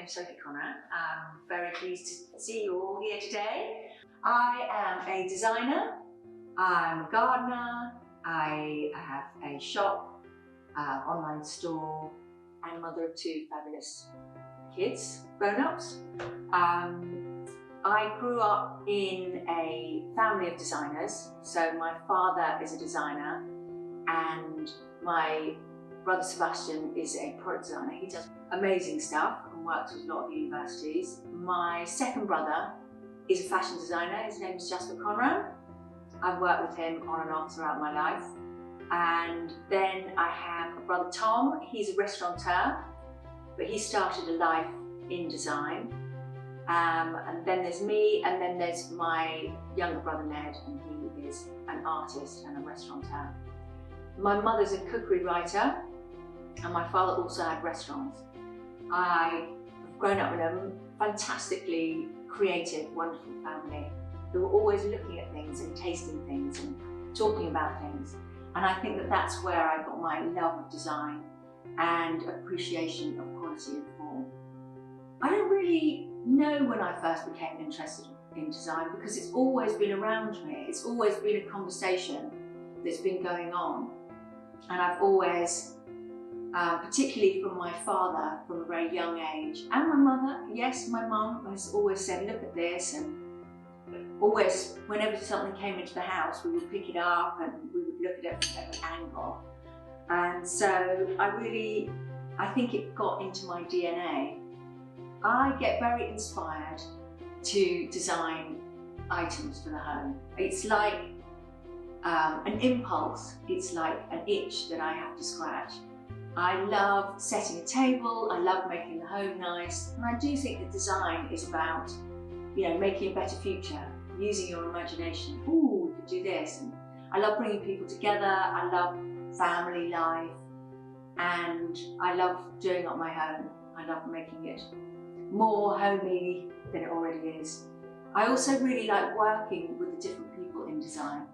name's Sophie Conran. I'm very pleased to see you all here today. I am a designer, I'm a gardener, I have a shop, online store, and mother of two fabulous kids, grown-ups. I grew up in a family of designers, so my father is a designer and my brother Sebastian is a product designer. He does amazing stuff and works with a lot of universities. My second brother is a fashion designer. His name is Sophie Conran. I've worked with him on and off throughout my life. And then I have a brother Tom. He's a restaurateur, but he started a life in design. And then there's me, and then there's my younger brother Ned, and he is an artist and a restaurateur. My mother's a cookery writer, and my father also had restaurants. I've grown up in a fantastically creative, wonderful family who were always looking at things and tasting things and talking about things. And I think that that's where I got my love of design and appreciation of quality and form. I don't really know when I first became interested in design because it's always been around me. It's always been a conversation that's been going on. And I've always, particularly from my father from a very young age, and my mother, yes, my mum has always said, look at this, and always, whenever something came into the house, we would pick it up and we would look at it from every angle. And so I think it got into my DNA. I get very inspired to design items for the home. It's like an impulse, it's like an itch that I have to scratch. I love setting a table, I love making the home nice, and I do think that design is about, making a better future, using your imagination. Ooh, we could do this. And I love bringing people together, I love family life, and I love doing up my home. I love making it more homey than it already is. I also really like working with the different people in design.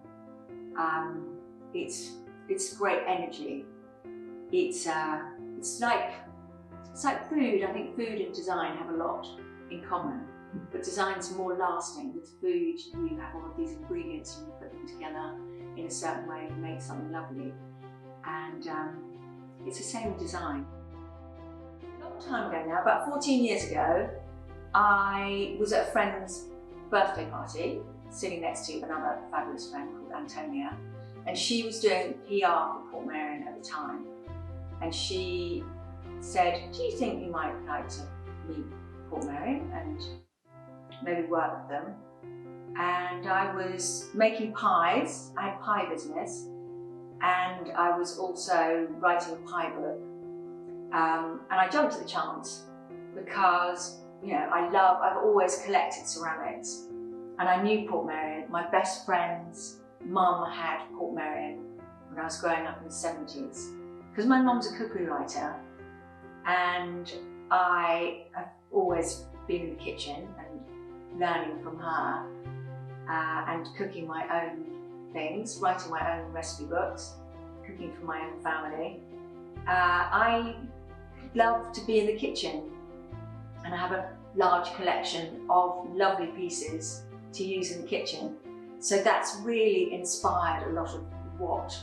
It's great energy. It's like food. I think food and design have a lot in common, but design's more lasting. With food, you have all of these ingredients and you put them together in a certain way and make something lovely. And it's the same with design. A long time ago now, about 14 years ago, I was at a friend's birthday party, sitting next to another fabulous friend called Antonia, and she was doing PR for Portmeirion at the time. And she said, do you think you might like to meet Portmeirion and maybe work with them? And I was making pies. I had a pie business, and I was also writing a pie book. And I jumped at the chance because, I've always collected ceramics. And I knew Portmeirion. My best friend's mum had Portmeirion when I was growing up in the 70s. Because my mum's a cookery writer, and I have always been in the kitchen and learning from her and cooking my own things, writing my own recipe books, cooking for my own family. I love to be in the kitchen, and I have a large collection of lovely pieces to use in the kitchen. So that's really inspired a lot of what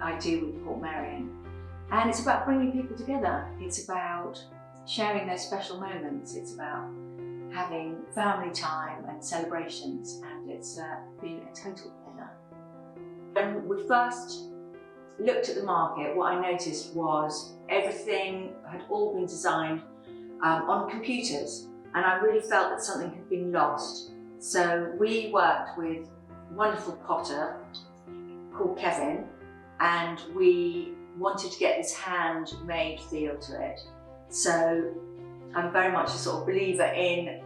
I do with Portmeirion. And it's about bringing people together. It's about sharing those special moments. It's about having family time and celebrations, and it's been a total pleasure. When we first looked at the market, what I noticed was everything had all been designed on computers, and I really felt that something had been lost. So we worked with a wonderful potter called Kevin, and we wanted to get this handmade feel to it. So I'm very much a sort of believer in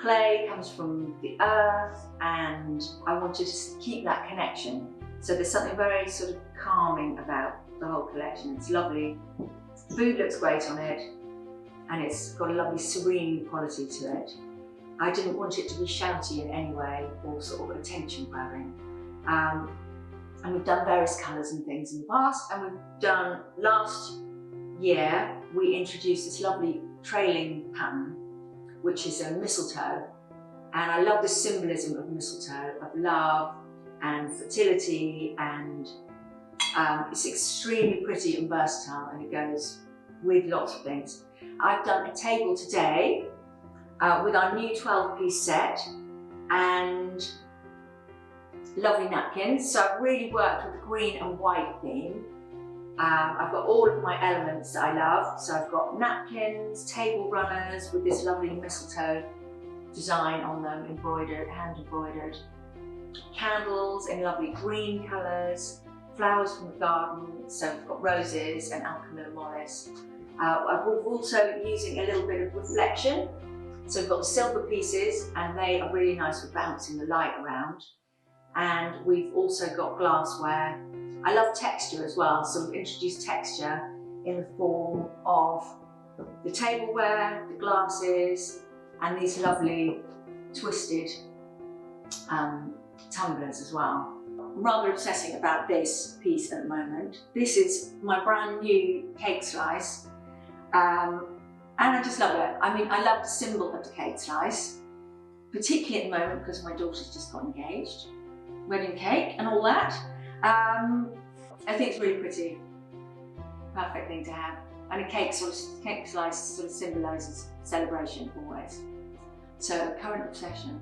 clay comes from the earth, and I wanted to keep that connection. So there's something very sort of calming about the whole collection. It's lovely. Food looks great on it, and it's got a lovely serene quality to it. I didn't want it to be shouty in any way or sort of attention grabbing. And we've done various colours and things in the past, and we've done last year, we introduced this lovely trailing pattern, which is a mistletoe. And I love the symbolism of mistletoe, of love and fertility, and it's extremely pretty and versatile, and it goes with lots of things. I've done a table today with our new 12-piece set and lovely napkins. So I've really worked with the green and white theme. I've got all of my elements that I love. So I've got napkins, table runners with this lovely mistletoe design on them, embroidered, hand embroidered. Candles in lovely green colours, flowers from the garden, so we've got roses and alchemilla mollis. We're also using a little bit of reflection. So we've got the silver pieces, and they are really nice for bouncing the light around. And we've also got glassware. I love texture as well, so we've introduced texture in the form of the tableware, the glasses, and these lovely twisted tumblers as well. I'm rather obsessing about this piece at the moment. This is my brand new cake slice, and I just love it. I mean, I love the symbol of the cake slice, particularly at the moment because my daughter's just got engaged, wedding cake and all that. I think it's really pretty, perfect thing to have. And a cake slice sort of symbolises celebration always. So, current obsession.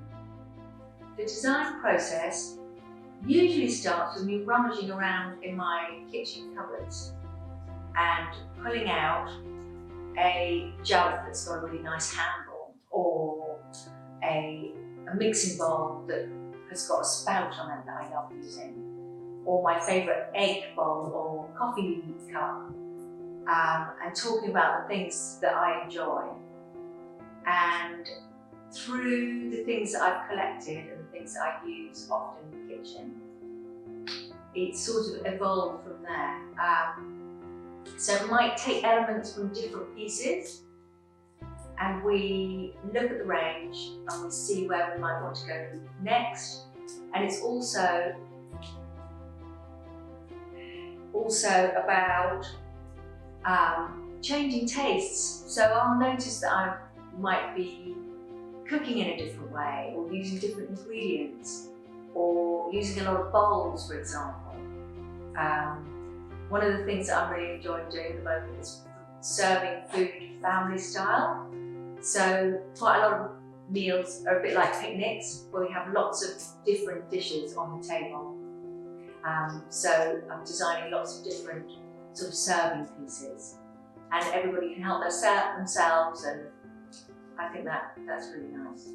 The design process usually starts with me rummaging around in my kitchen cupboards and pulling out a jug that's got a really nice handle, or a mixing bowl that has got a spout on it that I love using, or my favourite egg bowl or coffee cup, and talking about the things that I enjoy. And through the things that I've collected and the things that I use often in the kitchen, it sort of evolved from there. So we might take elements from different pieces, and we look at the range and we see where we might want to go next. And it's also about changing tastes. So I'll notice that I might be cooking in a different way, or using different ingredients, or using a lot of bowls, for example. One of the things that I'm really enjoying doing at the moment is serving food family style. So quite a lot of meals are a bit like picnics, where we have lots of different dishes on the table. So I'm designing lots of different sort of serving pieces, and everybody can help themselves, and I think that's really nice.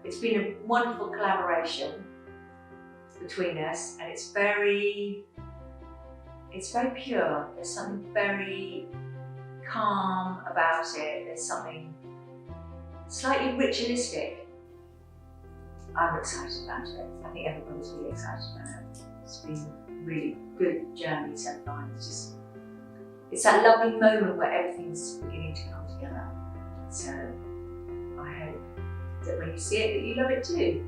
It's been a wonderful collaboration between us, and it's very pure. There's something very calm about it. There's something slightly ritualistic. I'm excited about it. I think everybody's really excited about it. It's been a really good journey so far. It's that lovely moment where everything's beginning to come together. So I hope that when you see it, that you love it too.